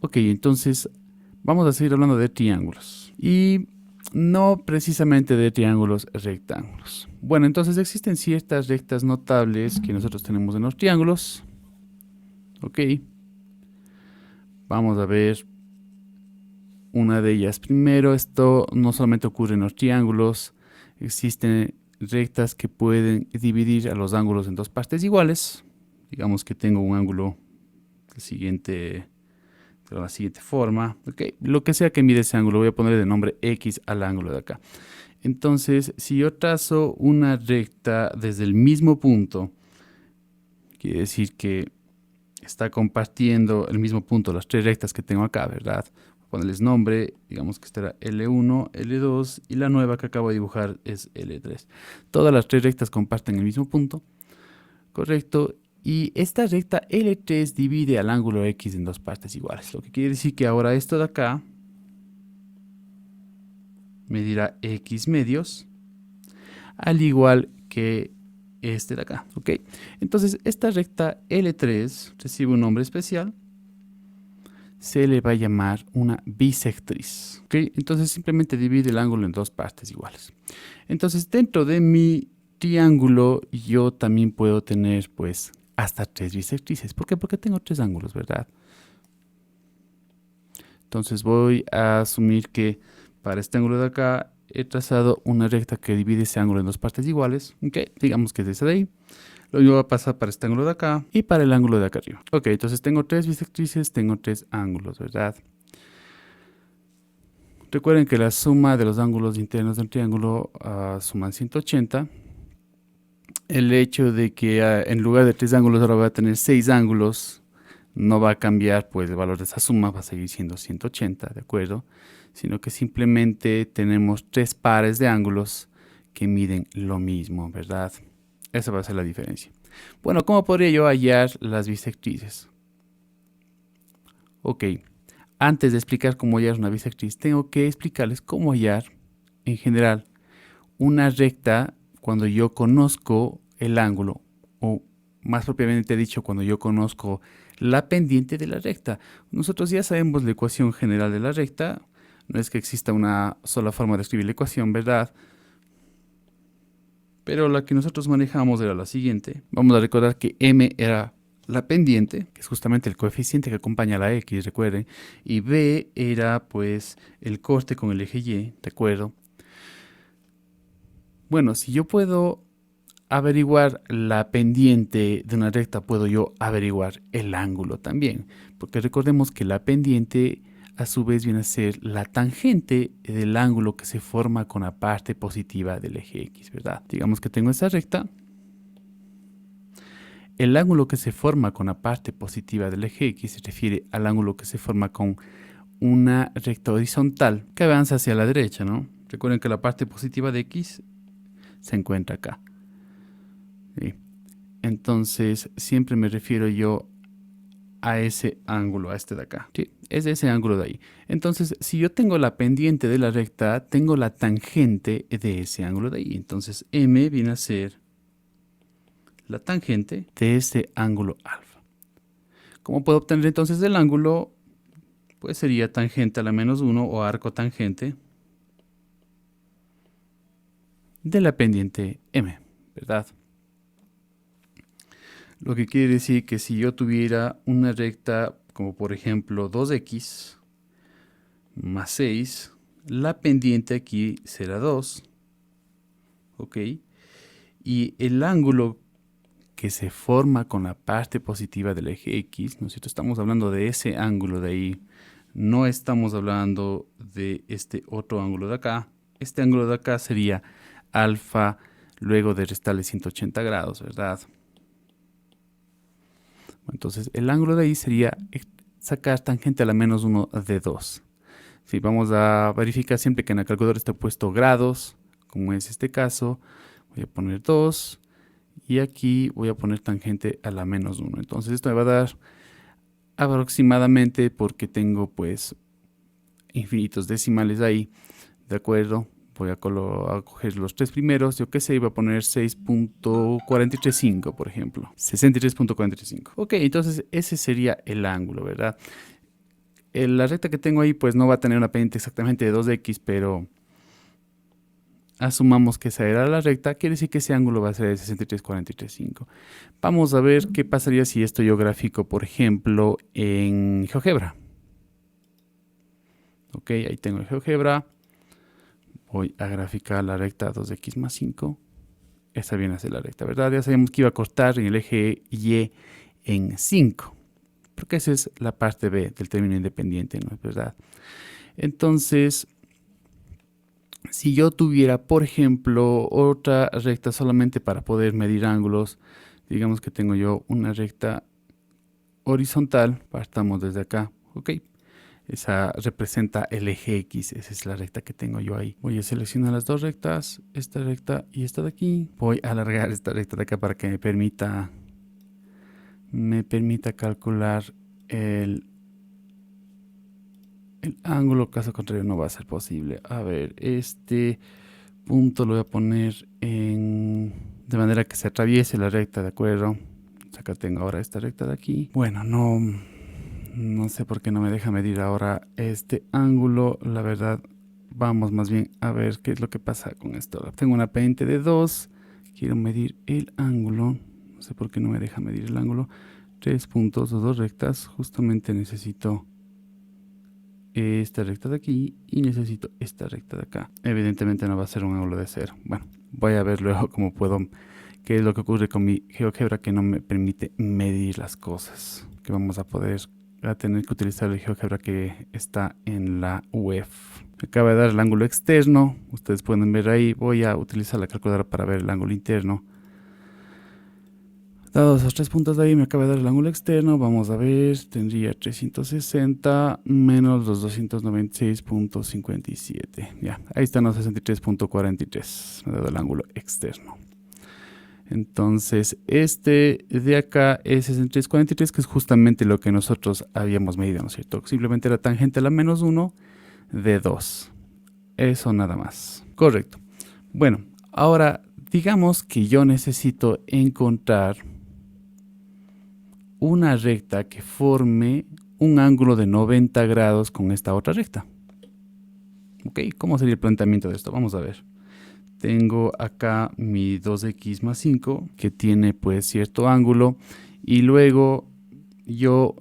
Ok, entonces vamos a seguir hablando de triángulos. Y no precisamente de triángulos rectángulos. Bueno, entonces existen ciertas rectas notables que nosotros tenemos en los triángulos. Ok, vamos a ver una de ellas. Primero, esto no solamente ocurre en los triángulos, existen rectas que pueden dividir a los ángulos en dos partes iguales. Digamos que tengo un ángulo de la siguiente forma. Okay. Lo que sea que mide ese ángulo, voy a poner de nombre X al ángulo de acá. Entonces, si yo trazo una recta desde el mismo punto, quiere decir que está compartiendo el mismo punto las tres rectas que tengo acá, ¿verdad? Voy a ponerles nombre, digamos que esta era L1, L2 y la nueva que acabo de dibujar es L3. Todas las tres rectas comparten el mismo punto, ¿correcto? Y esta recta L3 divide al ángulo X en dos partes iguales, lo que quiere decir que ahora esto de acá medirá X medios, al igual que este de acá, ¿ok? Entonces esta recta L3 recibe un nombre especial, se le va a llamar una bisectriz, ¿ok? Entonces simplemente divide el ángulo en dos partes iguales. Entonces dentro de mi triángulo yo también puedo tener pues hasta tres bisectrices. ¿Por qué? Porque tengo tres ángulos, ¿verdad? Entonces voy a asumir que para este ángulo de acá he trazado una recta que divide ese ángulo en dos partes iguales. Ok, digamos que es esa de ahí. Lo mismo va a pasar para este ángulo de acá y para el ángulo de acá arriba. Ok, entonces tengo tres bisectrices, tengo tres ángulos, ¿verdad? Recuerden que la suma de los ángulos internos del triángulo suman 180. El hecho de que en lugar de tres ángulos ahora voy a tener seis ángulos no va a cambiar, pues el valor de esa suma va a seguir siendo 180, ¿de acuerdo? Sino que simplemente tenemos tres pares de ángulos que miden lo mismo, ¿verdad? Esa va a ser la diferencia. Bueno, ¿cómo podría yo hallar las bisectrices? Ok, antes de explicar cómo hallar una bisectriz, tengo que explicarles cómo hallar, en general, una recta cuando yo conozco el ángulo, o más propiamente dicho, cuando yo conozco la pendiente de la recta. Nosotros ya sabemos la ecuación general de la recta, no es que exista una sola forma de escribir la ecuación, ¿verdad? Pero la que nosotros manejamos era la siguiente. Vamos a recordar que m era la pendiente, que es justamente el coeficiente que acompaña a la x, recuerden, y b era pues el corte con el eje y, ¿de acuerdo? Bueno, si yo puedo averiguar la pendiente de una recta, puedo yo averiguar el ángulo también, porque recordemos que la pendiente a su vez viene a ser la tangente del ángulo que se forma con la parte positiva del eje X, ¿verdad? Digamos que tengo esa recta, el ángulo que se forma con la parte positiva del eje X se refiere al ángulo que se forma con una recta horizontal que avanza hacia la derecha, ¿no? Recuerden que la parte positiva de X se encuentra acá. ¿Sí? Entonces siempre me refiero yo a ese ángulo, a este de acá. ¿Sí? Es ese ángulo de ahí. Entonces, si yo tengo la pendiente de la recta, tengo la tangente de ese ángulo de ahí. Entonces, m viene a ser la tangente de ese ángulo alfa. ¿Cómo puedo obtener entonces el ángulo? Pues sería tangente a la menos 1 o arco tangente de la pendiente m, ¿verdad? Lo que quiere decir que si yo tuviera una recta como por ejemplo 2x más 6, la pendiente aquí será 2, ¿ok? Y el ángulo que se forma con la parte positiva del eje X, ¿no es cierto? Estamos hablando de ese ángulo de ahí, no estamos hablando de este otro ángulo de acá. Este ángulo de acá sería alfa luego de restarle 180 grados, ¿verdad? Entonces el ángulo de ahí sería sacar tangente a la menos 1 de 2. Sí, vamos a verificar siempre que en la calculadora esté puesto grados, como es este caso. Voy a poner 2 y aquí voy a poner tangente a la menos 1. Entonces esto me va a dar aproximadamente, porque tengo pues infinitos decimales ahí, ¿de acuerdo? Voy a coger los tres primeros, yo qué sé, iba a poner 6.435, por ejemplo. 63.45. Ok, entonces ese sería el ángulo, ¿verdad? La recta que tengo ahí pues no va a tener una pendiente exactamente de 2x, pero asumamos que esa era la recta, quiere decir que ese ángulo va a ser de 63,435. Vamos a ver qué pasaría si esto yo grafico, por ejemplo, en GeoGebra. Ok, ahí tengo el GeoGebra. Voy a graficar la recta 2x más 5. Esta viene a ser la recta, ¿verdad? Ya sabíamos que iba a cortar en el eje Y en 5. Porque esa es la parte B del término independiente, ¿no es verdad? Entonces, si yo tuviera, por ejemplo, otra recta solamente para poder medir ángulos, digamos que tengo yo una recta horizontal, partamos desde acá, ¿ok? Esa representa el eje X, esa es la recta que tengo yo ahí. Voy a seleccionar las dos rectas, esta recta y esta de aquí. Voy a alargar esta recta de acá para que me permita calcular el ángulo, caso contrario no va a ser posible. A ver, este punto lo voy a poner de manera que se atraviese la recta, ¿de acuerdo? Acá tengo ahora esta recta de aquí. Bueno, no sé por qué no me deja medir ahora este ángulo. La verdad, vamos más bien a ver qué es lo que pasa con esto. Tengo una pendiente de 2. Quiero medir el ángulo. No sé por qué no me deja medir el ángulo. 3 puntos o 2 rectas. Justamente necesito esta recta de aquí y necesito esta recta de acá. Evidentemente no va a ser un ángulo de 0. Bueno, voy a ver luego cómo puedo, qué es lo que ocurre con mi GeoGebra que no me permite medir las cosas. Que vamos a tener que utilizar el GeoGebra que está en la UEF. Me acaba de dar el ángulo externo. Ustedes pueden ver ahí. Voy a utilizar la calculadora para ver el ángulo interno. Dados esos 3 puntos de ahí, me acaba de dar el ángulo externo. Vamos a ver, tendría 360 menos los 296.57. Ya, ahí están los 63.43. Me ha dado el ángulo externo. Entonces, este de acá es 63.43, que es justamente lo que nosotros habíamos medido, ¿no es cierto? Simplemente la tangente a la menos 1 de 2. Eso nada más. Correcto. Bueno, ahora digamos que yo necesito encontrar una recta que forme un ángulo de 90 grados con esta otra recta. ¿Ok? ¿Cómo sería el planteamiento de esto? Vamos a ver. Tengo acá mi 2x más 5 que tiene pues cierto ángulo y luego yo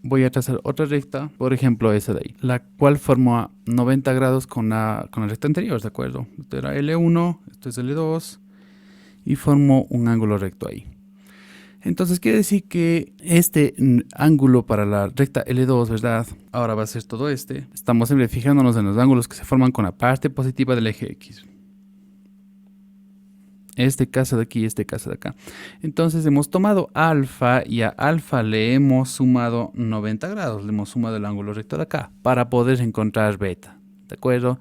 voy a trazar otra recta, por ejemplo esa de ahí, la cual forma 90 grados con la recta anterior, ¿de acuerdo? Esto era L1, esto es L2 y formo un ángulo recto ahí. Entonces quiere decir que este ángulo para la recta L2, ¿verdad? Ahora va a ser todo este. Estamos siempre fijándonos en los ángulos que se forman con la parte positiva del eje X. Este caso de aquí y este caso de acá. Entonces hemos tomado alfa y a alfa le hemos sumado 90 grados. Le hemos sumado el ángulo recto de acá para poder encontrar beta. ¿De acuerdo?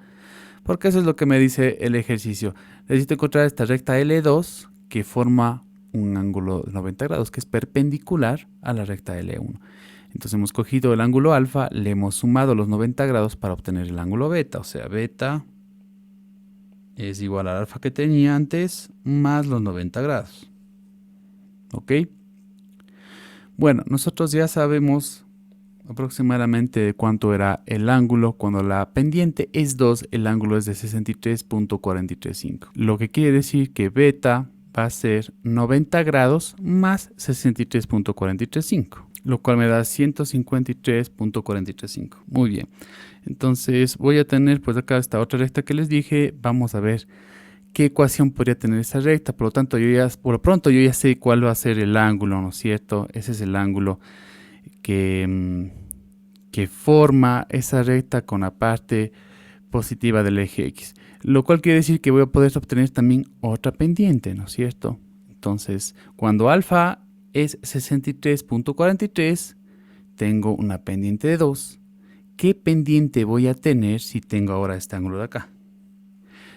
Porque eso es lo que me dice el ejercicio. Necesito encontrar esta recta L2 que forma un ángulo de 90 grados que es perpendicular a la recta L1. Entonces hemos cogido el ángulo alfa, le hemos sumado los 90 grados para obtener el ángulo beta. O sea, beta es igual al alfa que tenía antes más los 90 grados. ¿Ok? Bueno, nosotros ya sabemos aproximadamente de cuánto era el ángulo. Cuando la pendiente es 2, el ángulo es de 63.435. Lo que quiere decir que beta va a ser 90 grados más 63.435, lo cual me da 153.435. Muy bien. Entonces voy a tener pues acá esta otra recta que les dije. Vamos a ver qué ecuación podría tener esa recta. Por lo tanto, por lo pronto yo ya sé cuál va a ser el ángulo, ¿no es cierto? Ese es el ángulo que forma esa recta con la parte positiva del eje X. Lo cual quiere decir que voy a poder obtener también otra pendiente, ¿no es cierto? Entonces, cuando alfa es 63.43, tengo una pendiente de 2. ¿Qué pendiente voy a tener si tengo ahora este ángulo de acá?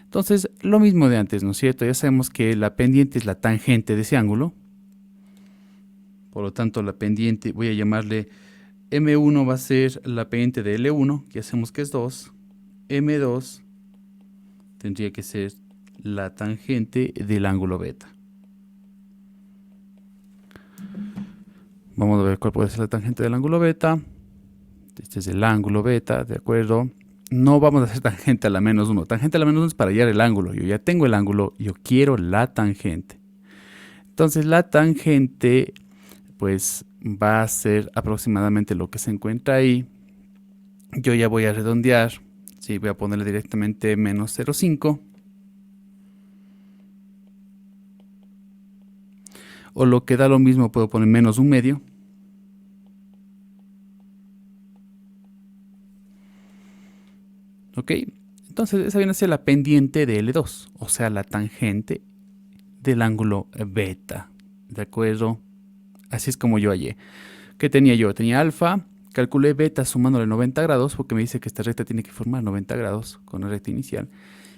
Entonces, lo mismo de antes, ¿no es cierto? Ya sabemos que la pendiente es la tangente de ese ángulo. Por lo tanto, la pendiente, voy a llamarle M1 va a ser la pendiente de L1, que hacemos que es 2. M2 tendría que ser la tangente del ángulo beta. Vamos a ver cuál puede ser la tangente del ángulo beta. Este es el ángulo beta, ¿de acuerdo? No vamos a hacer tangente a la menos 1. Tangente a la menos 1 es para hallar el ángulo. Yo ya tengo el ángulo, yo quiero la tangente. Entonces la tangente pues va a ser aproximadamente lo que se encuentra ahí. Yo ya voy a redondear. Sí, voy a ponerle directamente menos 0,5. O lo que da lo mismo, puedo poner menos 1/2. ¿Ok? Entonces esa viene a ser la pendiente de L2, o sea, la tangente del ángulo beta. ¿De acuerdo? Así es como yo hallé. ¿Qué tenía yo? Tenía alfa, calculé beta sumándole 90 grados, porque me dice que esta recta tiene que formar 90 grados con la recta inicial.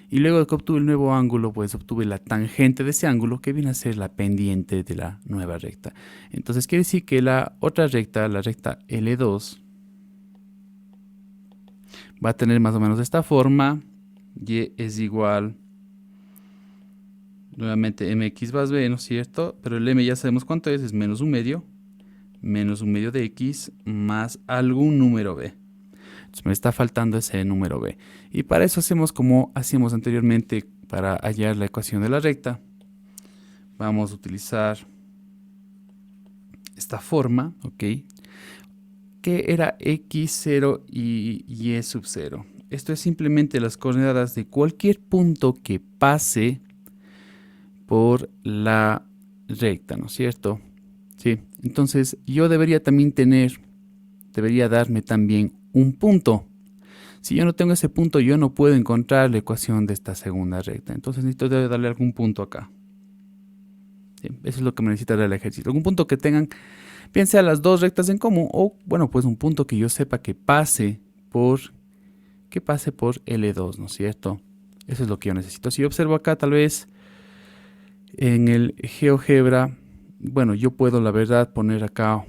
Y luego de que obtuve el nuevo ángulo, pues obtuve la tangente de ese ángulo, que viene a ser la pendiente de la nueva recta. Entonces quiere decir que la otra recta, la recta L2, va a tener más o menos esta forma. Y es igual, nuevamente, mx más b, ¿no es cierto? Pero el m ya sabemos cuánto es menos 1/2. Menos 1/2 de x más algún número b. Entonces me está faltando ese número b. Y para eso hacemos como hacíamos anteriormente para hallar la ecuación de la recta. Vamos a utilizar esta forma, ¿ok? Que era x0 y y sub 0. Esto es simplemente las coordenadas de cualquier punto que pase por la recta, ¿no es cierto? Sí, entonces yo debería darme también un punto. Si yo no tengo ese punto, yo no puedo encontrar la ecuación de esta segunda recta. Entonces necesito darle algún punto acá. Sí, eso es lo que me necesita dar el ejercicio. Algún punto que tengan, bien sea las dos rectas en común, o bueno, pues un punto que yo sepa que pase por L2, ¿no es cierto? Eso es lo que yo necesito. Si yo observo acá, tal vez en el GeoGebra, bueno, yo puedo, la verdad, poner acá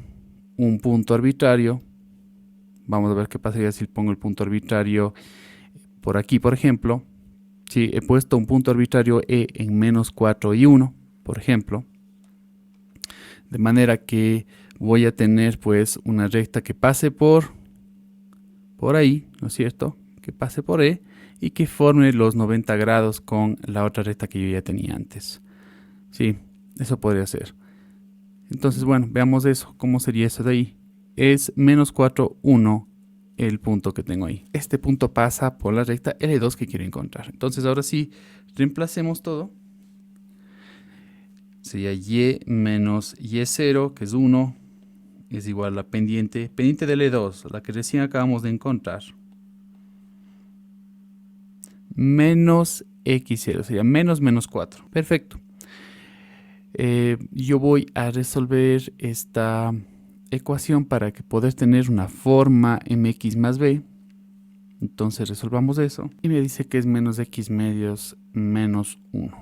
un punto arbitrario. Vamos a ver qué pasaría si pongo el punto arbitrario por aquí, por ejemplo. Si he puesto un punto arbitrario E en menos 4 y 1, por ejemplo. De manera que voy a tener pues una recta que pase por ahí, ¿no es cierto? Que pase por E y que forme los 90 grados con la otra recta que yo ya tenía antes. Sí, eso podría ser. Entonces, bueno, veamos eso. ¿Cómo sería eso de ahí? Es menos 4, 1 el punto que tengo ahí. Este punto pasa por la recta L2 que quiero encontrar. Entonces, ahora sí, reemplacemos todo. Sería y menos y0, que es 1, es igual a la pendiente de L2, la que recién acabamos de encontrar. Menos x0, sería menos 4. Perfecto. Yo voy a resolver esta ecuación para que poder tener una forma mx más b. Entonces resolvamos eso. Y me dice que es menos x medios menos 1.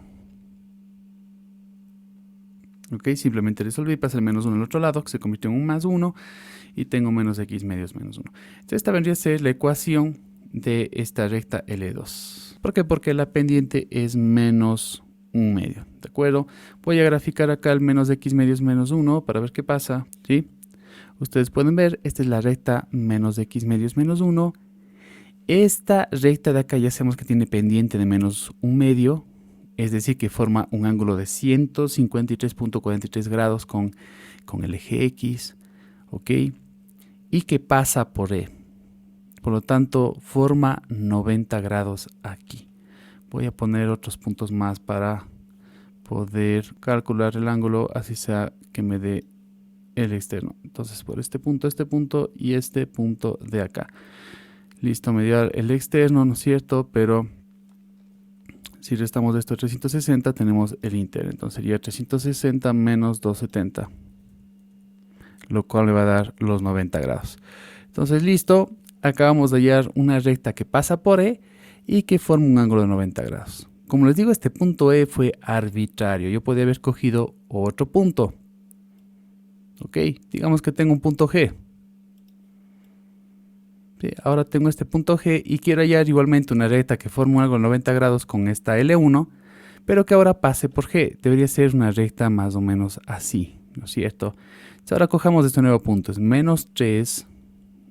Ok, simplemente resolví, pasa el menos 1 al otro lado, que se convirtió en un más 1. Y tengo menos x medios menos 1. Entonces esta vendría a ser la ecuación de esta recta L2. ¿Por qué? Porque la pendiente es menos 1/2, ¿de acuerdo? Voy a graficar acá el menos x medios menos 1 para ver qué pasa, ¿sí? Ustedes pueden ver, esta es la recta menos x medios menos 1. Esta recta de acá ya sabemos que tiene pendiente de menos 1/2, es decir, que forma un ángulo de 153.43 grados con el eje X, ¿ok? Y que pasa por E. Por lo tanto, forma 90 grados aquí. Voy a poner otros puntos más para poder calcular el ángulo, así sea que me dé el externo. Entonces, por este punto y este punto de acá. Listo, me dio el externo, ¿no es cierto? Pero si restamos de esto 360, tenemos el interno. Entonces sería 360 menos 270. Lo cual me va a dar los 90 grados. Entonces, listo. Acabamos de hallar una recta que pasa por E y que forma un ángulo de 90 grados. Como les digo, este punto E fue arbitrario. Yo podía haber cogido otro punto. Ok, digamos que tengo un punto G. Sí, ahora tengo este punto G y quiero hallar igualmente una recta que forma un ángulo de 90 grados con esta L1, pero que ahora pase por G. Debería ser una recta más o menos así, ¿no es cierto? Entonces ahora cojamos este nuevo punto, es menos 3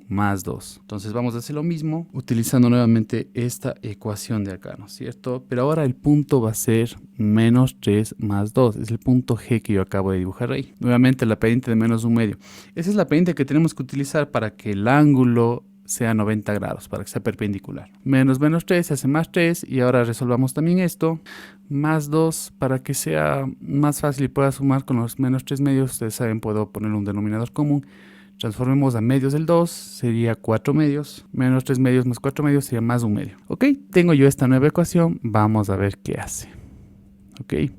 más 2. Entonces vamos a hacer lo mismo utilizando nuevamente esta ecuación de acá, ¿no es cierto? Pero ahora el punto va a ser menos 3 más 2. Es el punto G que yo acabo de dibujar ahí. Nuevamente la pendiente de menos 1/2. Esa es la pendiente que tenemos que utilizar para que el ángulo sea 90 grados, para que sea perpendicular. Menos 3 se hace más 3 y ahora resolvamos también esto. Más 2 para que sea más fácil y pueda sumar con los menos 3 medios. Ustedes saben, puedo poner un denominador común. Transformemos a medios del 2, sería 4 medios. Menos 3 medios más 4 medios sería más 1/2. Ok, tengo yo esta nueva ecuación. Vamos a ver qué hace. Ok.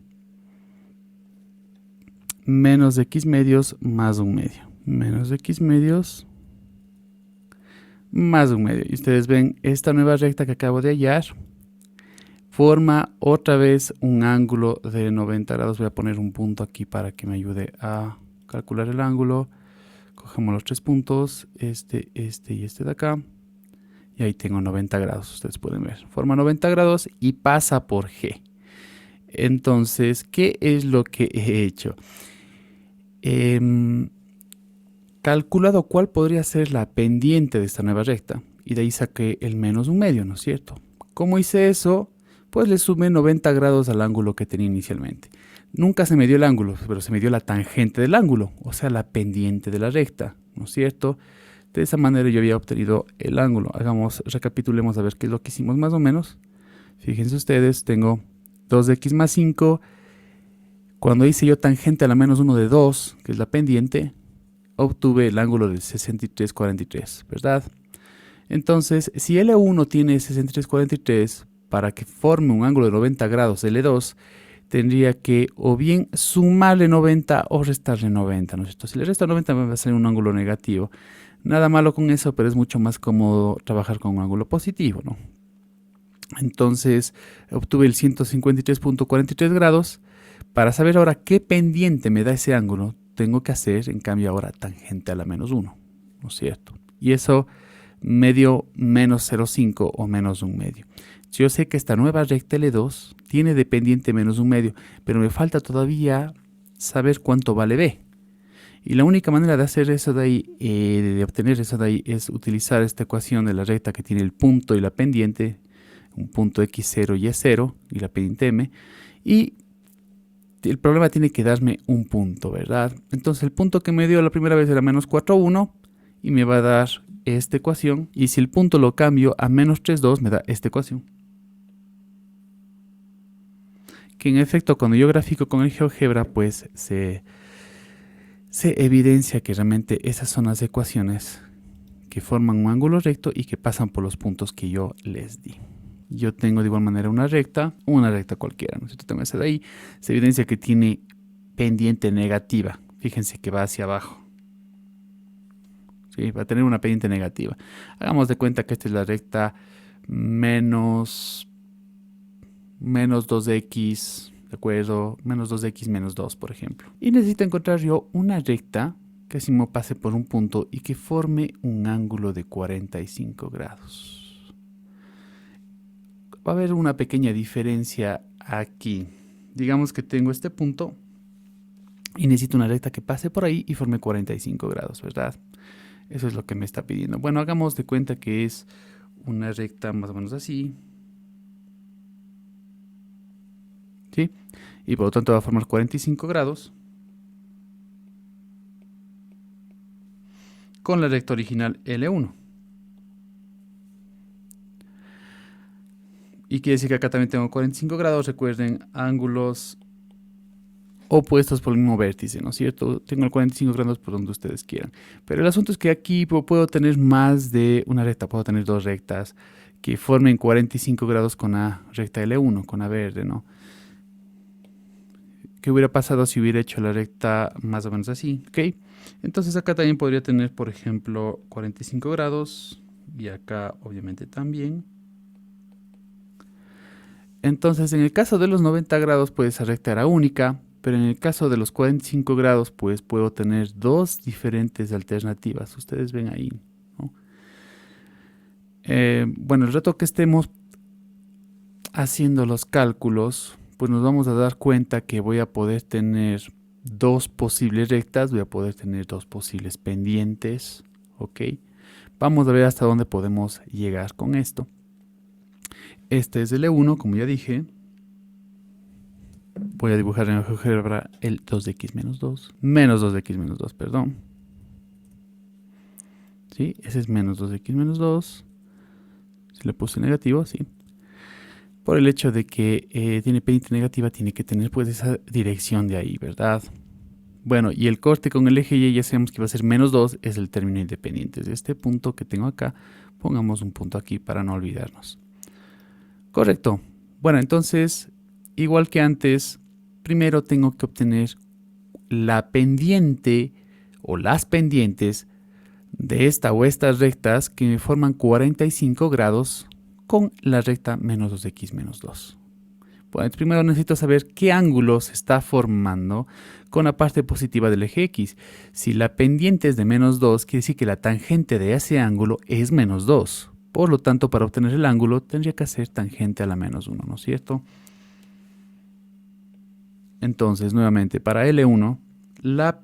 Menos x medios más 1/2. Menos x medios más 1/2. Y ustedes ven esta nueva recta que acabo de hallar. Forma otra vez un ángulo de 90 grados. Voy a poner un punto aquí para que me ayude a calcular el ángulo. Cogemos los 3 puntos, este y este de acá. Y ahí tengo 90 grados, ustedes pueden ver. Forma 90 grados y pasa por G. Entonces, ¿qué es lo que he hecho? Calculado cuál podría ser la pendiente de esta nueva recta. Y de ahí saqué el menos 1/2, ¿no es cierto? ¿Cómo hice eso? Pues le sumé 90 grados al ángulo que tenía inicialmente. Nunca se me dio el ángulo, pero se me dio la tangente del ángulo, o sea, la pendiente de la recta, ¿no es cierto? De esa manera yo había obtenido el ángulo. Recapitulemos a ver qué es lo que hicimos más o menos. Fíjense ustedes, tengo 2x más 5. Cuando hice yo tangente a la menos 1 de 2, que es la pendiente, obtuve el ángulo de 63,43, ¿verdad? Entonces, si L1 tiene 63,43, para que forme un ángulo de 90 grados L2, tendría que o bien sumarle 90 o restarle 90, ¿no es cierto? Si le resto 90 me va a salir un ángulo negativo. Nada malo con eso, pero es mucho más cómodo trabajar con un ángulo positivo, ¿no? Entonces, obtuve el 153,43 grados. Para saber ahora qué pendiente me da ese ángulo, tengo que hacer, en cambio, ahora tangente a la menos 1, ¿no es cierto? Y eso me dio menos 0,5 o menos 1/2. Yo sé que esta nueva recta L2 tiene de pendiente menos 1/2, pero me falta todavía saber cuánto vale B. Y la única manera de hacer eso de ahí, de obtener eso de ahí, es utilizar esta ecuación de la recta que tiene el punto y la pendiente, un punto x0 y es0, y la pendiente m, y el problema tiene que darme un punto, ¿verdad? Entonces el punto que me dio la primera vez era menos 4,1 y me va a dar esta ecuación, y si el punto lo cambio a menos 3,2 me da esta ecuación. Que en efecto cuando yo grafico con el GeoGebra pues se evidencia que realmente esas son las ecuaciones que forman un ángulo recto y que pasan por los puntos que yo les di. Yo tengo de igual manera una recta cualquiera, ¿no es cierto? Tengo esa de ahí, se evidencia que tiene pendiente negativa. Fíjense que va hacia abajo. ¿Sí? Va a tener una pendiente negativa. Hagamos de cuenta que esta es la recta menos 2x, ¿de acuerdo? Menos 2x menos 2, por ejemplo. Y necesito encontrar yo una recta que así me pase por un punto y que forme un ángulo de 45 grados. Va a haber una pequeña diferencia aquí. Digamos que tengo este punto y necesito una recta que pase por ahí y forme 45 grados, ¿verdad? Eso es lo que me está pidiendo. Bueno, hagamos de cuenta que es una recta más o menos así. ¿Sí? Y por lo tanto va a formar 45 grados con la recta original L1. Y quiere decir que acá también tengo 45 grados. Recuerden, ángulos opuestos por el mismo vértice, ¿no es cierto? Tengo el 45 grados por donde ustedes quieran. Pero el asunto es que aquí puedo tener más de una recta. Puedo tener dos rectas que formen 45 grados con la recta L1, con la verde, ¿no? ¿Qué hubiera pasado si hubiera hecho la recta más o menos así? ¿Ok? Entonces acá también podría tener, por ejemplo, 45 grados. Y acá obviamente también. Entonces, en el caso de los 90 grados, pues esa recta era única, pero en el caso de los 45 grados, pues puedo tener dos diferentes alternativas. Ustedes ven ahí, ¿no? Bueno, el rato que estemos haciendo los cálculos, pues nos vamos a dar cuenta que voy a poder tener dos posibles rectas, voy a poder tener dos posibles pendientes, ¿ok? Vamos a ver hasta dónde podemos llegar con esto. Este es el E1, como ya dije. Voy a dibujar en GeoGebra el 2x menos 2. Menos 2x menos 2, perdón. ¿Sí? Ese es menos 2x menos 2. Si le puse negativo, sí. Por el hecho de que tiene pendiente negativa, tiene que tener pues esa dirección de ahí, ¿verdad? Bueno, y el corte con el eje Y ya sabemos que va a ser menos 2, es el término independiente. De este punto que tengo acá, pongamos un punto aquí para no olvidarnos. Correcto. Bueno, entonces, igual que antes, primero tengo que obtener la pendiente o las pendientes de esta o estas rectas que me forman 45 grados con la recta menos 2x menos 2. Bueno, primero necesito saber qué ángulo se está formando con la parte positiva del eje X. Si la pendiente es de menos 2, quiere decir que la tangente de ese ángulo es menos 2. Por lo tanto, para obtener el ángulo tendría que hacer tangente a la menos 1, ¿no es cierto? Entonces, nuevamente, para L1, la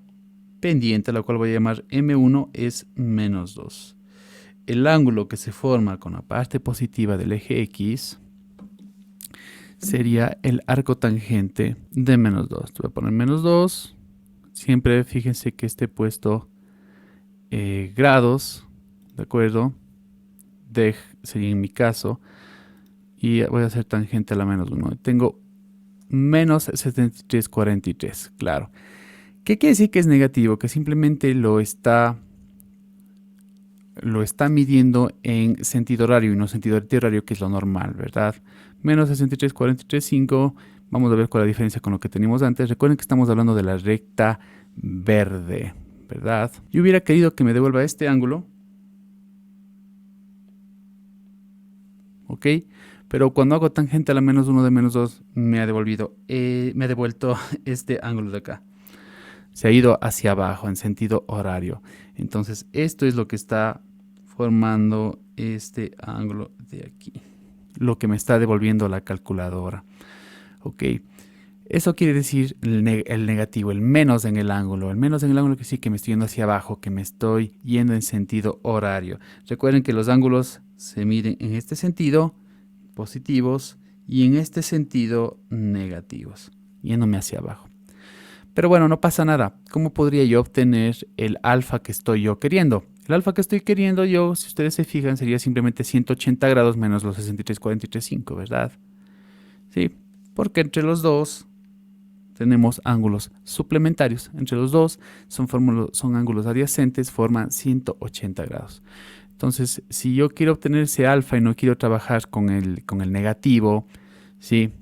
pendiente, la cual voy a llamar M1, es menos 2. El ángulo que se forma con la parte positiva del eje X sería el arco tangente de menos 2. Voy a poner menos 2. Siempre fíjense que esté puesto grados, ¿de acuerdo? De sería en mi caso. Y voy a hacer tangente a la menos 1. Tengo menos 73,43, claro. ¿Qué quiere decir que es negativo? Que simplemente lo está midiendo en sentido horario y no sentido antihorario, que es lo normal, ¿verdad? Menos 63,43,5. Vamos a ver cuál es la diferencia con lo que teníamos antes. Recuerden que estamos hablando de la recta verde, ¿verdad? Yo hubiera querido que me devuelva este ángulo. ¿Ok? Pero cuando hago tangente a la menos 1 de menos 2, me ha devuelto este ángulo de acá. Se ha ido hacia abajo en sentido horario. Entonces, esto es lo que está formando este ángulo de aquí. Lo que me está devolviendo la calculadora. Ok. Eso quiere decir el negativo, el menos en el ángulo. El menos en el ángulo que sí que me estoy yendo hacia abajo, que me estoy yendo en sentido horario. Recuerden que los ángulos se miden en este sentido, positivos, y en este sentido, negativos, yéndome hacia abajo. Pero bueno, no pasa nada. ¿Cómo podría yo obtener el alfa que estoy yo queriendo? El alfa que estoy queriendo yo, si ustedes se fijan, sería simplemente 180 grados menos los 63,43,5, ¿verdad? Sí, porque entre los dos tenemos ángulos suplementarios. Entre los dos son ángulos adyacentes, forman 180 grados. Entonces, si yo quiero obtener ese alfa y no quiero trabajar con el negativo, ¿sí?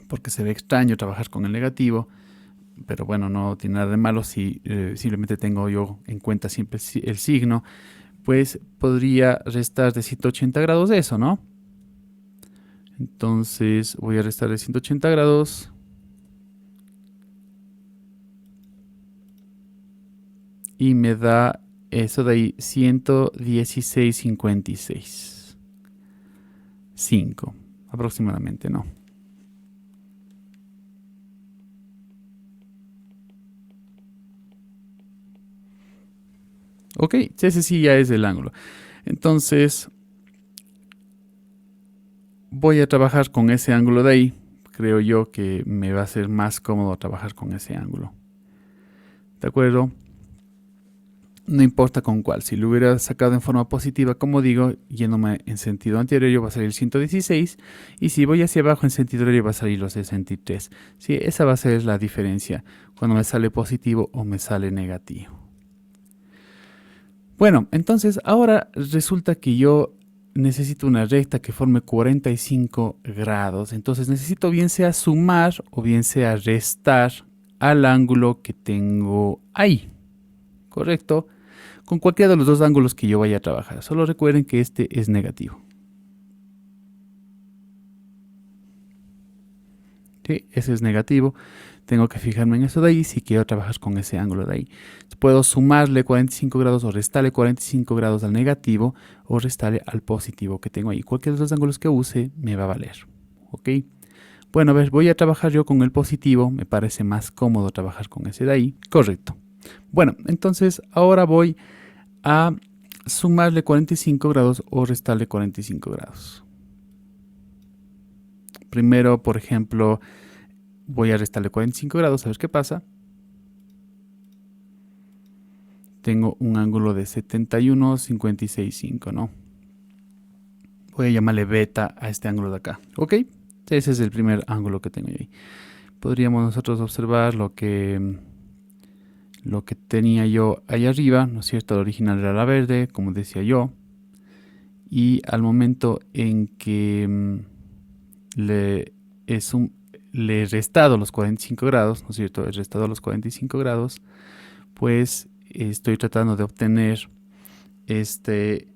Porque se ve extraño trabajar con el negativo, pero bueno, no tiene nada de malo si simplemente tengo yo en cuenta siempre el signo, pues podría restar de 180 grados eso, ¿no? Entonces voy a restar de 180 grados. Y me da eso de ahí, 116,56. 5 aproximadamente, ¿no? Ok, ese sí ya es el ángulo. Entonces, voy a trabajar con ese ángulo de ahí. Creo yo que me va a ser más cómodo trabajar con ese ángulo. ¿De acuerdo? No importa con cuál. Si lo hubiera sacado en forma positiva, como digo, yéndome en sentido anterior, va a salir 116. Y si voy hacia abajo en sentido horario, va a salir los 63. Sí, esa va a ser la diferencia cuando me sale positivo o me sale negativo. Bueno, entonces ahora resulta que yo necesito una recta que forme 45 grados. Entonces necesito bien sea sumar o bien sea restar al ángulo que tengo ahí. ¿Correcto? Con cualquiera de los dos ángulos que yo vaya a trabajar. Solo recuerden que este es negativo. ¿Sí? Ese es negativo. Tengo que fijarme en eso de ahí si quiero trabajar con ese ángulo de ahí. Puedo sumarle 45 grados o restarle 45 grados al negativo o restarle al positivo que tengo ahí. Cualquiera de los ángulos que use me va a valer. ¿Ok? Bueno, a ver, voy a trabajar yo con el positivo. Me parece más cómodo trabajar con ese de ahí. Correcto. Bueno, entonces ahora voy a sumarle 45 grados o restarle 45 grados. Primero, por ejemplo, voy a restarle 45 grados, a ver qué pasa. Tengo un ángulo de 71,56,5, ¿no? Voy a llamarle beta a este ángulo de acá, ¿ok? Ese es el primer ángulo que tengo ahí. Podríamos nosotros observar lo que tenía yo ahí arriba, ¿no es cierto? El original era la verde, como decía yo. Y al momento en que le he restado los 45 grados, ¿no es cierto? He restado los 45 grados, pues estoy tratando de obtener este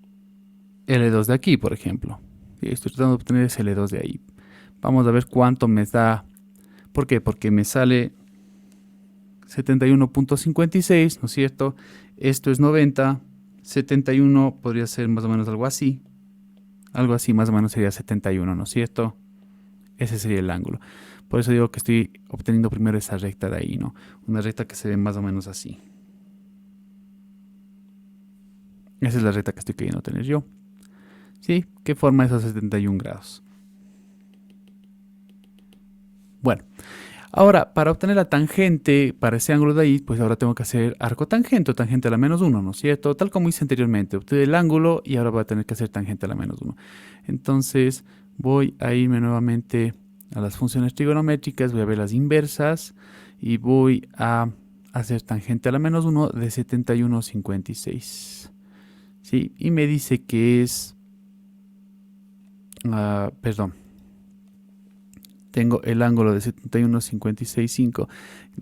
L2 de aquí, por ejemplo. Estoy tratando de obtener ese L2 de ahí. Vamos a ver cuánto me da. ¿Por qué? Porque me sale 71,56, ¿no es cierto? Esto es 90. 71 podría ser más o menos algo así. Algo así más o menos sería 71, ¿no es cierto? Ese sería el ángulo. Por eso digo que estoy obteniendo primero esa recta de ahí, ¿no? Una recta que se ve más o menos así. Esa es la recta que estoy queriendo tener yo. ¿Sí? ¿Qué forma esos 71 grados? Bueno, ahora para obtener la tangente para ese ángulo de ahí, pues ahora tengo que hacer arco tangente o tangente a la menos 1, ¿no es cierto? Tal como hice anteriormente, obtuve el ángulo y ahora voy a tener que hacer tangente a la menos 1. Entonces voy a irme nuevamente a las funciones trigonométricas, voy a ver las inversas y voy a hacer tangente a la menos 1 de 71,56. ¿Sí? Y me dice que es... perdón. Tengo el ángulo de 71,56,5.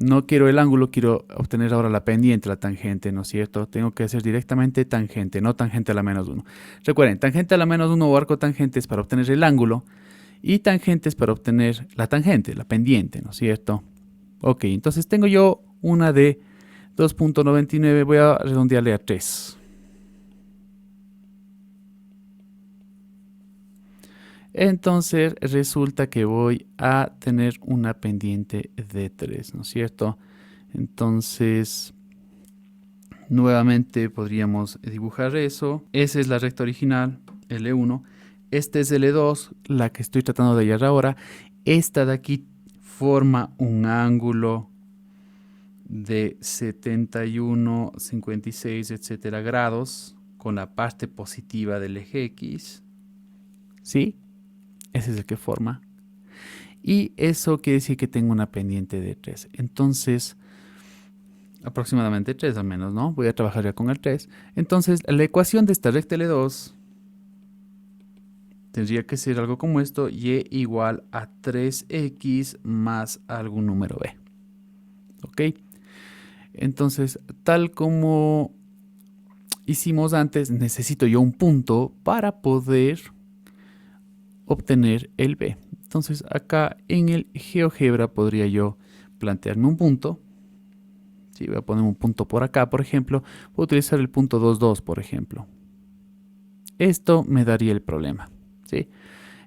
No quiero el ángulo, quiero obtener ahora la pendiente, la tangente, ¿no es cierto? Tengo que hacer directamente tangente, no tangente a la menos 1. Recuerden, tangente a la menos 1 o arco tangente es para obtener el ángulo y tangente es para obtener la tangente, la pendiente, ¿no es cierto? Ok, entonces tengo yo una de 2,99, voy a redondearle a 3. Entonces resulta que voy a tener una pendiente de 3, ¿no es cierto? Entonces, nuevamente podríamos dibujar eso. Esa es la recta original, L1. Este es L2, la que estoy tratando de hallar ahora. Esta de aquí forma un ángulo de 71, 56, etcétera grados con la parte positiva del eje X. ¿Sí? Ese es el que forma. Y eso quiere decir que tengo una pendiente de 3. Entonces, aproximadamente 3 al menos, ¿no? Voy a trabajar ya con el 3. Entonces, la ecuación de esta recta L2 tendría que ser algo como esto. Y igual a 3x más algún número b. ¿Ok? Entonces, tal como hicimos antes, necesito yo un punto para poder obtener el b. Entonces acá en el GeoGebra podría yo plantearme un punto. Sí, voy a poner un punto por acá, por ejemplo. Voy a utilizar el punto 2,2, por ejemplo. Esto me daría el problema. ¿Sí?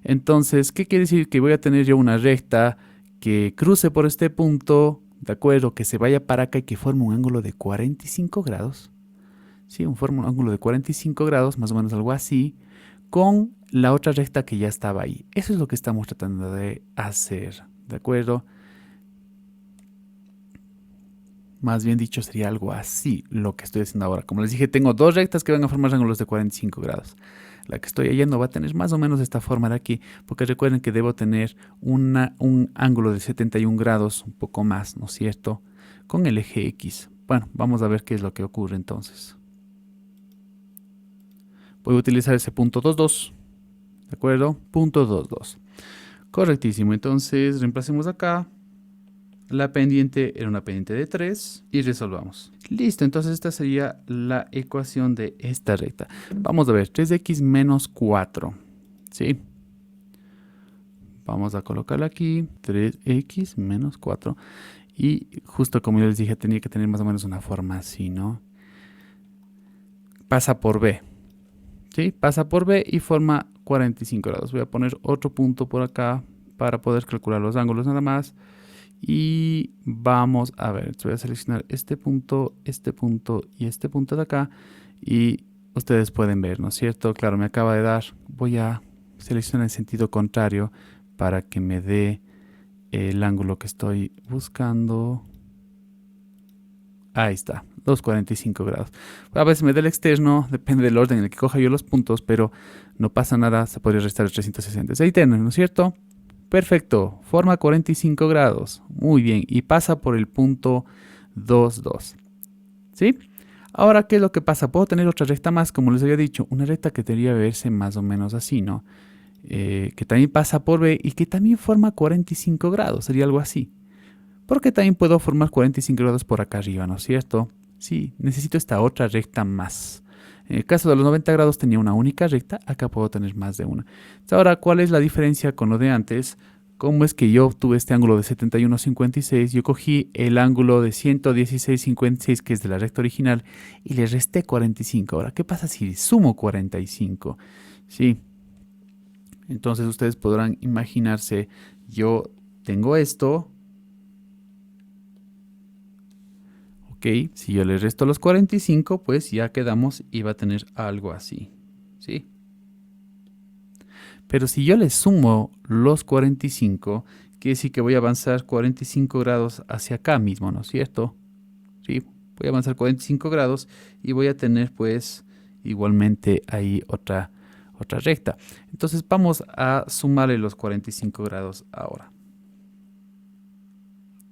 Entonces, ¿qué quiere decir? Que voy a tener yo una recta que cruce por este punto, ¿de acuerdo? Que se vaya para acá y que forme un ángulo de 45 grados. ¿Sí? Forma un ángulo de 45 grados, más o menos algo así, con la otra recta que ya estaba ahí. Eso es lo que estamos tratando de hacer, ¿de acuerdo? Más bien dicho, sería algo así lo que estoy haciendo ahora. Como les dije, tengo dos rectas que van a formar ángulos de 45 grados. La que estoy hallando va a tener más o menos esta forma de aquí, porque recuerden que debo tener un ángulo de 71 grados, un poco más, ¿no es cierto? Con el eje X. Bueno, vamos a ver qué es lo que ocurre entonces. Voy a utilizar ese punto 2,2. ¿De acuerdo? Punto 2,2. Correctísimo. Entonces, reemplacemos acá. La pendiente era una pendiente de 3 y resolvamos. Listo, entonces esta sería la ecuación de esta recta. Vamos a ver, 3x menos 4. ¿Sí? Vamos a colocarla aquí, 3x menos 4. Y justo como yo les dije, tenía que tener más o menos una forma así, ¿no? Pasa por b. ¿Sí? Pasa por b y forma 45 grados. Voy a poner otro punto por acá para poder calcular los ángulos nada más. Y vamos a ver, voy a seleccionar este punto y este punto de acá. Y ustedes pueden ver, ¿no es cierto? Claro, me acaba de dar. Voy a seleccionar en sentido contrario para que me dé el ángulo que estoy buscando. Ahí está, los 45 grados. A veces me da el externo, depende del orden en el que coja yo los puntos, pero no pasa nada, se podría restar el 360. Ahí tienen, ¿no es cierto? Perfecto, forma 45 grados. Muy bien, y pasa por el punto 2,2. ¿Sí? Ahora, ¿qué es lo que pasa? Puedo tener otra recta más, como les había dicho, una recta que debería verse más o menos así, ¿no? Que también pasa por B y que también forma 45 grados, sería algo así. Porque también puedo formar 45 grados por acá arriba, ¿no es cierto? Sí, necesito esta otra recta más. En el caso de los 90 grados tenía una única recta, acá puedo tener más de una. Ahora, ¿cuál es la diferencia con lo de antes? ¿Cómo es que yo obtuve este ángulo de 71,56? Yo cogí el ángulo de 116,56, que es de la recta original, y le resté 45. Ahora, ¿qué pasa si sumo 45? Sí. Entonces ustedes podrán imaginarse, yo tengo esto. Ok, si yo le resto los 45, pues ya quedamos y va a tener algo así, ¿sí? Pero si yo le sumo los 45, quiere decir que voy a avanzar 45 grados hacia acá mismo, ¿no es cierto? Sí, voy a avanzar 45 grados y voy a tener pues igualmente ahí otra recta. Entonces vamos a sumarle los 45 grados ahora.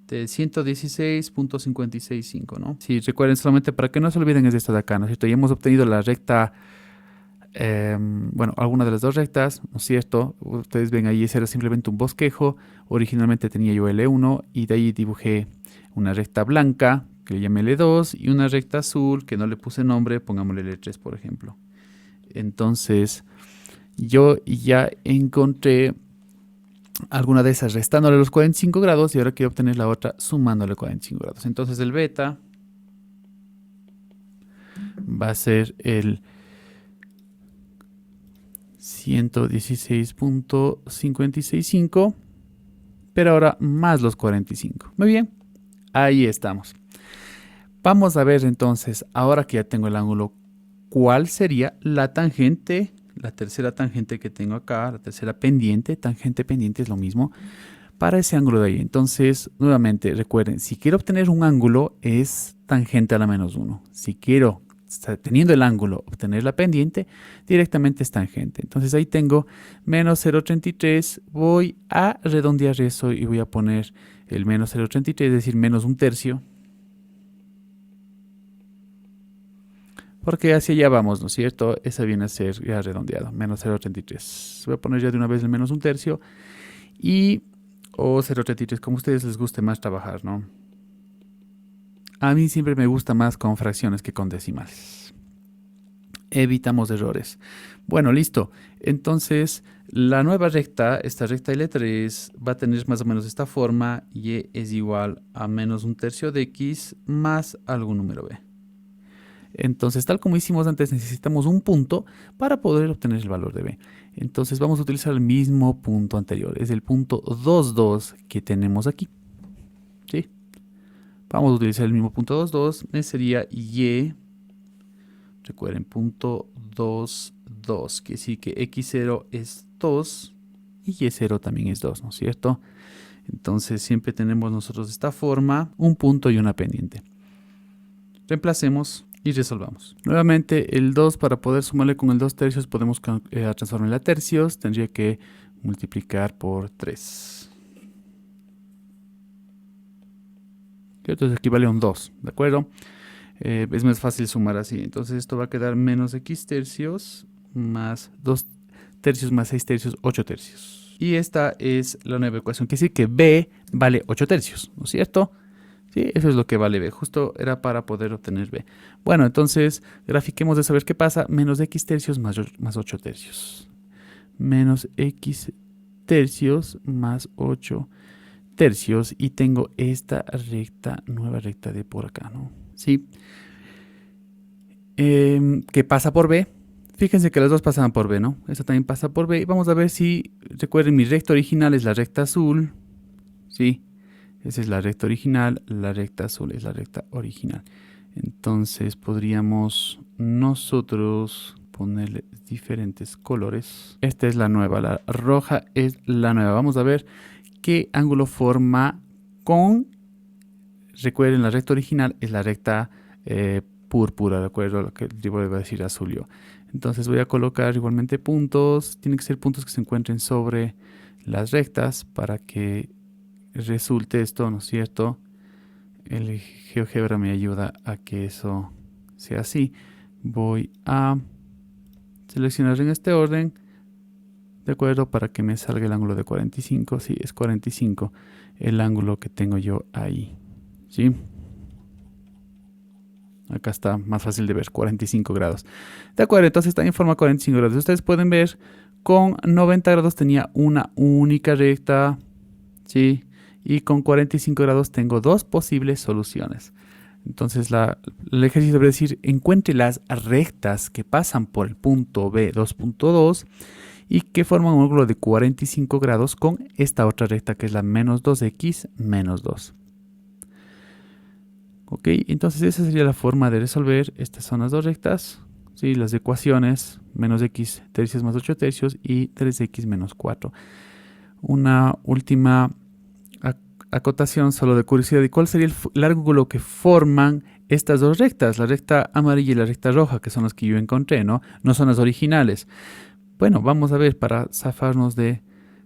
De 116,565, ¿no? Sí, recuerden solamente para que no se olviden es esta de acá, ¿no es cierto? Ya hemos obtenido la recta, bueno, alguna de las dos rectas, ¿no es cierto? Ustedes ven ahí, ese era simplemente un bosquejo. Originalmente tenía yo L1 y de ahí dibujé una recta blanca que le llamé L2 y una recta azul que no le puse nombre, pongámosle L3, por ejemplo. Entonces, yo ya encontré alguna de esas restándole los 45 grados y ahora quiero obtener la otra sumándole 45 grados. Entonces el beta va a ser el 116,565, pero ahora más los 45. Muy bien, ahí estamos. Vamos a ver entonces, ahora que ya tengo el ángulo, ¿cuál sería la tangente? La tercera tangente que tengo acá, la tercera pendiente, tangente pendiente es lo mismo, para ese ángulo de ahí. Entonces, nuevamente, recuerden, si quiero obtener un ángulo es tangente a la menos 1. Si quiero, teniendo el ángulo, obtener la pendiente, directamente es tangente. Entonces ahí tengo menos 0,33. Voy a redondear eso y voy a poner el menos 0,33, es decir, menos un tercio. Porque hacia allá vamos, ¿no es cierto? Esa viene a ser ya redondeado, menos 0,33. Voy a poner ya de una vez el menos un tercio y o 0,33, como a ustedes les guste más trabajar, ¿no? A mí siempre me gusta más con fracciones que con decimales. Evitamos errores. Bueno, listo. Entonces, la nueva recta, esta recta L3, va a tener más o menos esta forma. Y es igual a menos un tercio de X más algún número B. Entonces, tal como hicimos antes, necesitamos un punto para poder obtener el valor de B. Entonces, vamos a utilizar el mismo punto anterior. Es el punto 2,2 que tenemos aquí. ¿Sí? Vamos a utilizar el mismo punto 2,2. Sería Y. Recuerden, punto 2,2. Que sí que X0 es 2 y Y0 también es 2, ¿no es cierto? Entonces, siempre tenemos nosotros de esta forma un punto y una pendiente. Reemplacemos y resolvamos. Nuevamente el 2, para poder sumarle con el 2 tercios podemos transformarlo a tercios. Tendría que multiplicar por 3. Entonces equivale a un 2, ¿de acuerdo? Es más fácil sumar así. Entonces esto va a quedar menos x tercios más 2 tercios más 6 tercios, 8 tercios. Y esta es la nueva ecuación. Quiere decir que B vale 8 tercios, ¿no es cierto? Sí, eso es lo que vale B. Justo era para poder obtener B. Bueno, entonces grafiquemos de saber qué pasa. Menos x tercios más 8 tercios. Menos x tercios más 8 tercios. Y tengo esta recta, nueva recta de por acá, ¿no? Sí. Que pasa por B. Fíjense que las dos pasan por B, ¿no? Esta también pasa por B. Vamos a ver si, recuerden, mi recta original es la recta azul. Sí. Esa es la recta original, la recta azul es la recta original. Entonces podríamos nosotros ponerle diferentes colores. Esta es la nueva, la roja es la nueva. Vamos a ver qué ángulo forma con, recuerden, la recta original es la recta púrpura, de acuerdo a lo que yo iba a decir azul yo. Entonces voy a colocar igualmente puntos, tienen que ser puntos que se encuentren sobre las rectas para que resulte esto, ¿no es cierto? El GeoGebra me ayuda a que eso sea así. Voy a seleccionar en este orden, de acuerdo, para que me salga el ángulo de 45. Sí, es 45 el ángulo que tengo yo ahí. ¿Sí? Acá está más fácil de ver, 45 grados. De acuerdo, entonces está en forma 45 grados. Ustedes pueden ver, con 90 grados tenía una única recta, ¿sí? Y con 45 grados tengo dos posibles soluciones. Entonces el ejercicio debe decir, encuentre las rectas que pasan por el punto B 2.2 y que forman un ángulo de 45 grados con esta otra recta que es la menos 2x menos 2. Ok, entonces esa sería la forma de resolver. Estas son las dos rectas, ¿sí? Las ecuaciones, menos x tercios más 8 tercios y 3x menos 4. Una última acotación solo de curiosidad. ¿Y cuál sería el ángulo que forman estas dos rectas? La recta amarilla y la recta roja, que son las que yo encontré, ¿no? No son las originales. Bueno, vamos a ver, para zafarnos de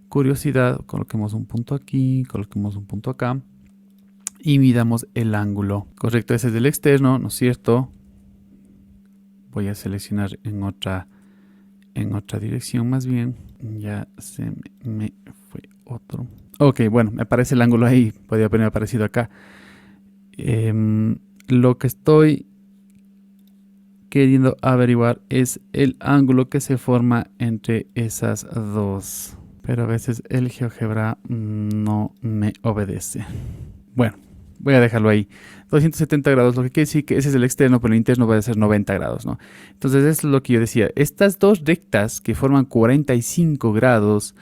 curiosidad, coloquemos un punto aquí, coloquemos un punto acá y midamos el ángulo. Correcto, ese es del externo, ¿no es cierto? Voy a seleccionar en otra dirección más bien. Ya se me fue otro. Ok, bueno, me aparece el ángulo ahí. Podría haber aparecido acá. Lo que estoy queriendo averiguar es el ángulo que se forma entre esas dos. Pero a veces el GeoGebra no me obedece. Bueno, voy a dejarlo ahí. 270 grados, lo que quiere decir que ese es el externo, pero el interno va a ser 90 grados, ¿no? Entonces, eso es lo que yo decía. Estas dos rectas que forman 45 grados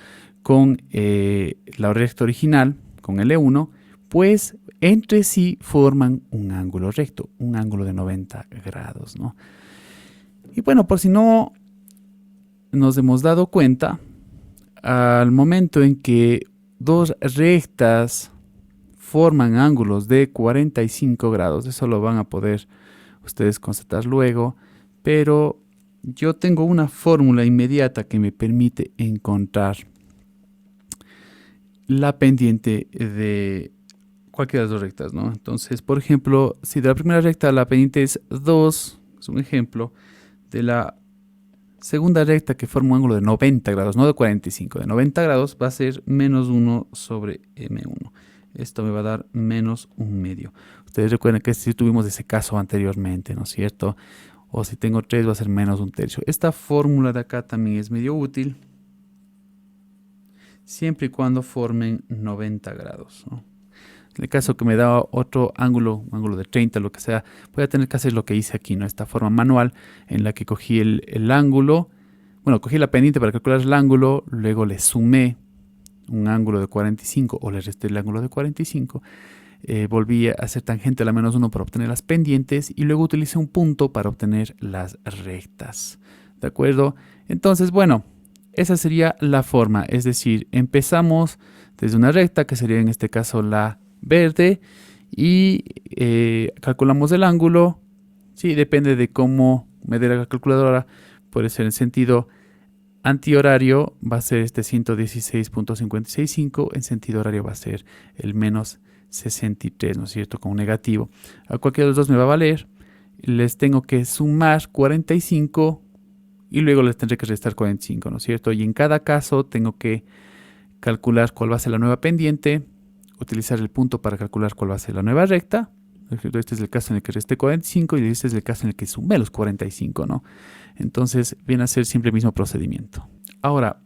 con la recta original, con L1, pues entre sí forman un ángulo recto, un ángulo de 90 grados, ¿no? Y bueno, por si no nos hemos dado cuenta, al momento en que dos rectas forman ángulos de 45 grados, eso lo van a poder ustedes constatar luego, pero yo tengo una fórmula inmediata que me permite encontrar la pendiente de cualquiera de las dos rectas, ¿no? Entonces, por ejemplo, si de la primera recta la pendiente es 2, es un ejemplo, de la segunda recta que forma un ángulo de 90 grados, no de 45, de 90 grados va a ser menos 1 sobre M1. Esto me va a dar menos 1/2. Ustedes recuerden que si tuvimos ese caso anteriormente, ¿no es cierto? O si tengo 3 va a ser menos 1/3. Esta fórmula de acá también es medio útil, siempre y cuando formen 90 grados, ¿no? En el caso que me da otro ángulo, un ángulo de 30, lo que sea, voy a tener que hacer lo que hice aquí, ¿no? Esta forma manual en la que cogí el ángulo, bueno, cogí la pendiente para calcular el ángulo, luego le sumé un ángulo de 45 o le resté el ángulo de 45, volví a hacer tangente a la menos 1 para obtener las pendientes y luego utilicé un punto para obtener las rectas, ¿de acuerdo? Entonces, bueno, esa sería la forma, es decir, empezamos desde una recta que sería en este caso la verde y calculamos el ángulo. Sí, depende de cómo me dé la calculadora, puede ser en sentido antihorario, va a ser este 116.565, en sentido horario va a ser el menos 63, ¿no es cierto? Con un negativo. A cualquiera de los dos me va a valer. Les tengo que sumar 45 y luego les tendré que restar 45, ¿no es cierto? Y en cada caso tengo que calcular cuál va a ser la nueva pendiente, utilizar el punto para calcular cuál va a ser la nueva recta. Este es el caso en el que resté 45 y este es el caso en el que sumé los 45, ¿no? Entonces viene a ser siempre el mismo procedimiento. Ahora,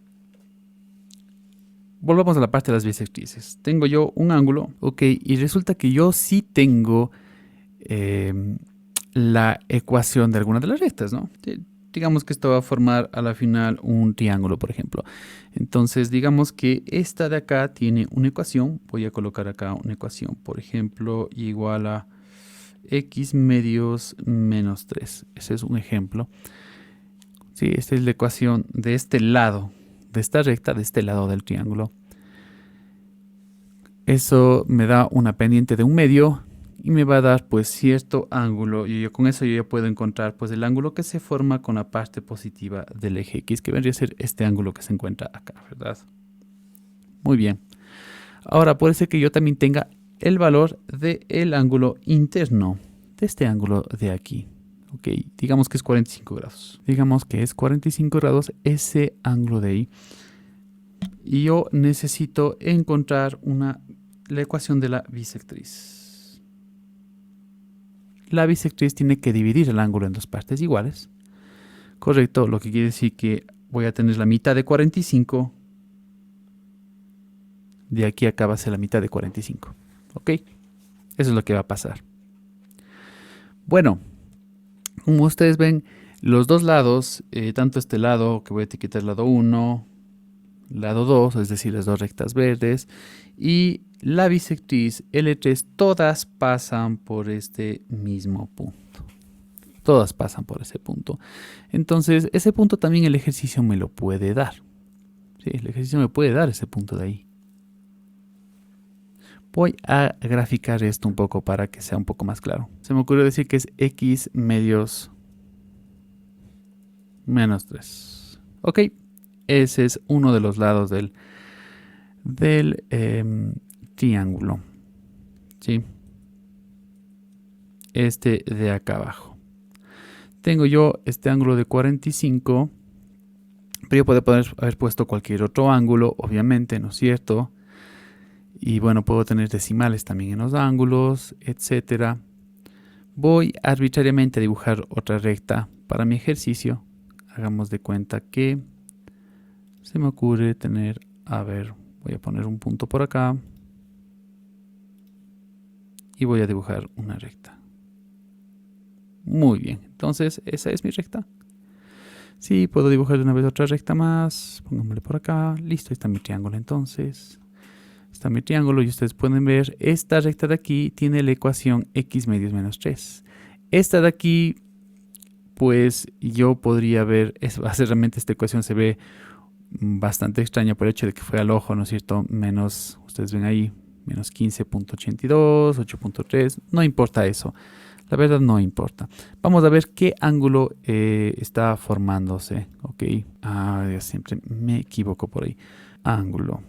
volvamos a la parte de las bisectrices. Tengo yo un ángulo, ok, y resulta que yo sí tengo la ecuación de alguna de las rectas, ¿no? Digamos que esto va a formar a la final un triángulo, por ejemplo. Entonces, digamos que esta de acá tiene una ecuación. Voy a colocar acá una ecuación, por ejemplo, igual a x medios menos 3. Ese es un ejemplo. Sí, esta es la ecuación de este lado, de esta recta, de este lado del triángulo. Eso me da una pendiente de 1/2 y me va a dar pues cierto ángulo. Y con eso yo ya puedo encontrar pues el ángulo que se forma con la parte positiva del eje X, que vendría a ser este ángulo que se encuentra acá, ¿verdad? Muy bien. Ahora puede ser que yo también tenga el valor del ángulo interno, de este ángulo de aquí. Ok, digamos que es 45 grados. Digamos que es 45 grados ese ángulo de ahí. Y yo necesito encontrar la ecuación de la bisectriz. La bisectriz tiene que dividir el ángulo en dos partes iguales. Correcto, lo que quiere decir que voy a tener la mitad de 45. De aquí acá va a ser la mitad de 45. ¿Ok? Eso es lo que va a pasar. Bueno, como ustedes ven, los dos lados, tanto este lado, que voy a etiquetar lado 1, lado 2, es decir, las dos rectas verdes, y la bisectriz L3, todas pasan por este mismo punto. Todas pasan por ese punto. Entonces, ese punto también el ejercicio me lo puede dar. Sí, el ejercicio me puede dar ese punto de ahí. Voy a graficar esto un poco para que sea un poco más claro. Se me ocurrió decir que es x medios menos 3. Ok, ese es uno de los lados del triángulo. ¿Sí? Este de acá abajo. Tengo yo este ángulo de 45, pero yo puedo haber puesto cualquier otro ángulo, obviamente, ¿no es cierto? Y bueno, puedo tener decimales también en los ángulos, etc. Voy arbitrariamente a dibujar otra recta para mi ejercicio. Hagamos de cuenta que se me ocurre tener, a ver, voy a poner un punto por acá. Y voy a dibujar una recta. Muy bien, entonces esa es mi recta. Sí, puedo dibujar de una vez otra recta más. Pongámosle por acá. Listo, ahí está mi triángulo entonces. Está mi triángulo y ustedes pueden ver, esta recta de aquí tiene la ecuación x medios menos 3. Esta de aquí, pues yo podría ver, realmente esta ecuación se ve bastante extraña por el hecho de que fue al ojo, ¿no es cierto? Menos, ustedes ven ahí, menos 15.82, 8.3, no importa eso. La verdad no importa. Vamos a ver qué ángulo está formándose. Ok, yo siempre me equivoco por ahí. Ángulo.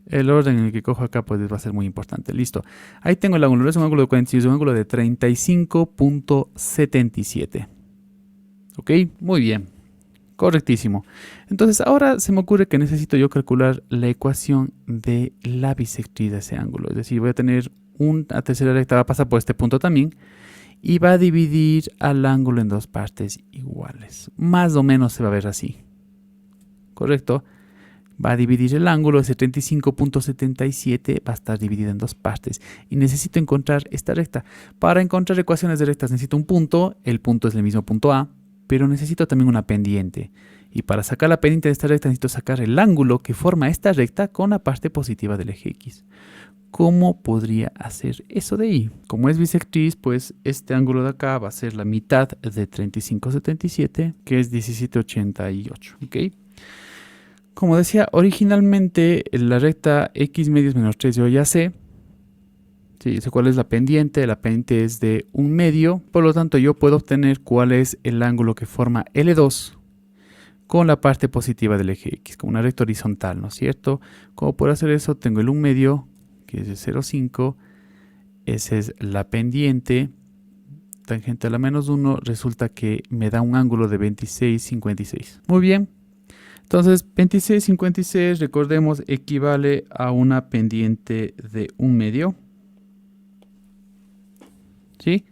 El orden en el que cojo acá pues va a ser muy importante. Listo. Ahí tengo el ángulo. Es un ángulo de 46, un ángulo de 35.77. Ok, muy bien. Correctísimo. Entonces ahora se me ocurre que necesito yo calcular la ecuación de la bisectriz de ese ángulo. Es decir, voy a tener una tercera recta, va a pasar por este punto también. Y va a dividir al ángulo en dos partes iguales. Más o menos se va a ver así. ¿Correcto? Va a dividir el ángulo, ese 35.77 va a estar dividido en dos partes. Y necesito encontrar esta recta. Para encontrar ecuaciones de rectas necesito un punto. El punto es el mismo punto A, pero necesito también una pendiente. Y para sacar la pendiente de esta recta necesito sacar el ángulo que forma esta recta con la parte positiva del eje X. ¿Cómo podría hacer eso de ahí? Como es bisectriz, pues este ángulo de acá va a ser la mitad de 35.77, que es 17.88. ¿Ok? Como decía, originalmente la recta x medios menos 3 yo ya sé. Sí, sé cuál es la pendiente. La pendiente es de 1/2. Por lo tanto, yo puedo obtener cuál es el ángulo que forma L2 con la parte positiva del eje X, como una recta horizontal, ¿no es cierto? ¿Cómo puedo hacer eso? Tengo el 1/2, que es de 0,5. Esa es la pendiente. Tangente a la menos 1 resulta que me da un ángulo de 26,56. Muy bien. Entonces, 26,56, recordemos, equivale a una pendiente de 1/2. ¿Sí?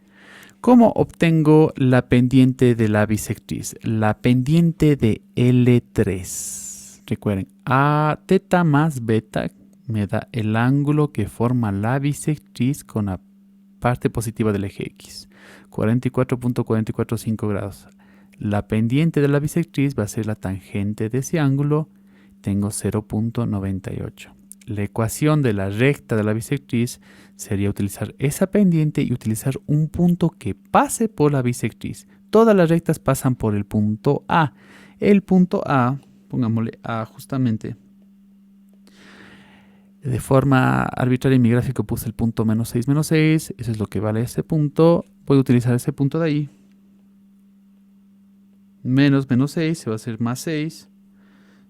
¿Cómo obtengo la pendiente de la bisectriz? La pendiente de L3. Recuerden, a teta más beta me da el ángulo que forma la bisectriz con la parte positiva del eje X. 44.445 grados. La pendiente de la bisectriz va a ser la tangente de ese ángulo. Tengo 0.98. la ecuación de la recta de la bisectriz sería utilizar esa pendiente y utilizar un punto que pase por la bisectriz. Todas las rectas pasan por el punto A. El punto A, pongámosle A justamente. De forma arbitraria en mi gráfico puse el punto menos 6, menos 6. Eso es lo que vale ese punto. Voy a utilizar ese punto de ahí. Menos 6 se va a hacer más 6.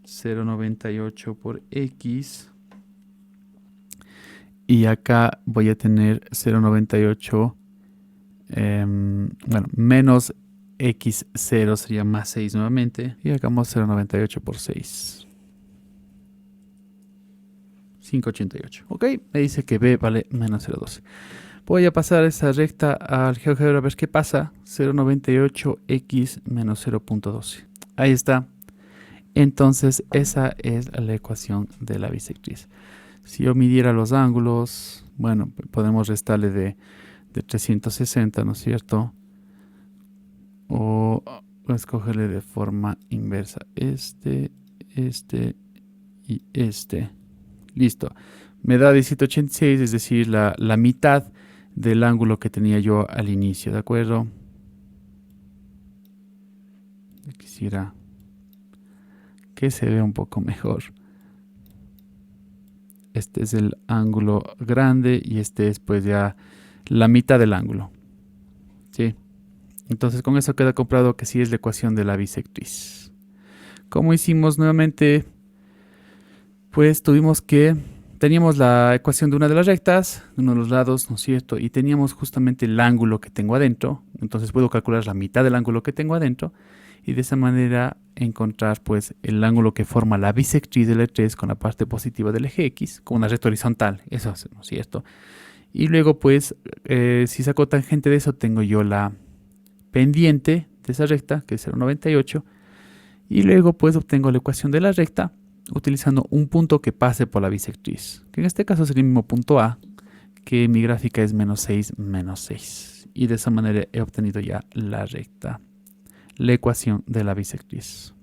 0,98 por X. Y acá voy a tener 0,98. Bueno, menos X0 sería más 6 nuevamente. Y hagamos 0,98 por 6. 5,88. Ok, me dice que B vale menos 0,12. Voy a pasar esa recta al GeoGebra a ver qué pasa. 0,98x menos 0,12. Ahí está. Entonces esa es la ecuación de la bisectriz. Si yo midiera los ángulos, bueno, podemos restarle de 360, ¿no es cierto? O escogerle de forma inversa. Este y este. Listo. Me da 17,86, es decir, la mitad del ángulo que tenía yo al inicio, ¿de acuerdo? Quisiera que se vea un poco mejor. Este es el ángulo grande y este es pues ya la mitad del ángulo. ¿Sí? Entonces con eso queda comprobado que sí es la ecuación de la bisectriz. ¿Cómo hicimos nuevamente? Pues teníamos la ecuación de una de las rectas, de uno de los lados, ¿no es cierto? Y teníamos justamente el ángulo que tengo adentro. Entonces puedo calcular la mitad del ángulo que tengo adentro. Y de esa manera encontrar pues el ángulo que forma la bisectriz del E3 con la parte positiva del eje X, con una recta horizontal. Eso es, ¿no es cierto? Y luego pues, si saco tangente de eso, tengo yo la pendiente de esa recta, que es 0,98. Y luego pues obtengo la ecuación de la recta utilizando un punto que pase por la bisectriz, que en este caso sería el mismo punto A, que mi gráfica es menos 6, menos 6. Y de esa manera he obtenido ya la recta, la ecuación de la bisectriz.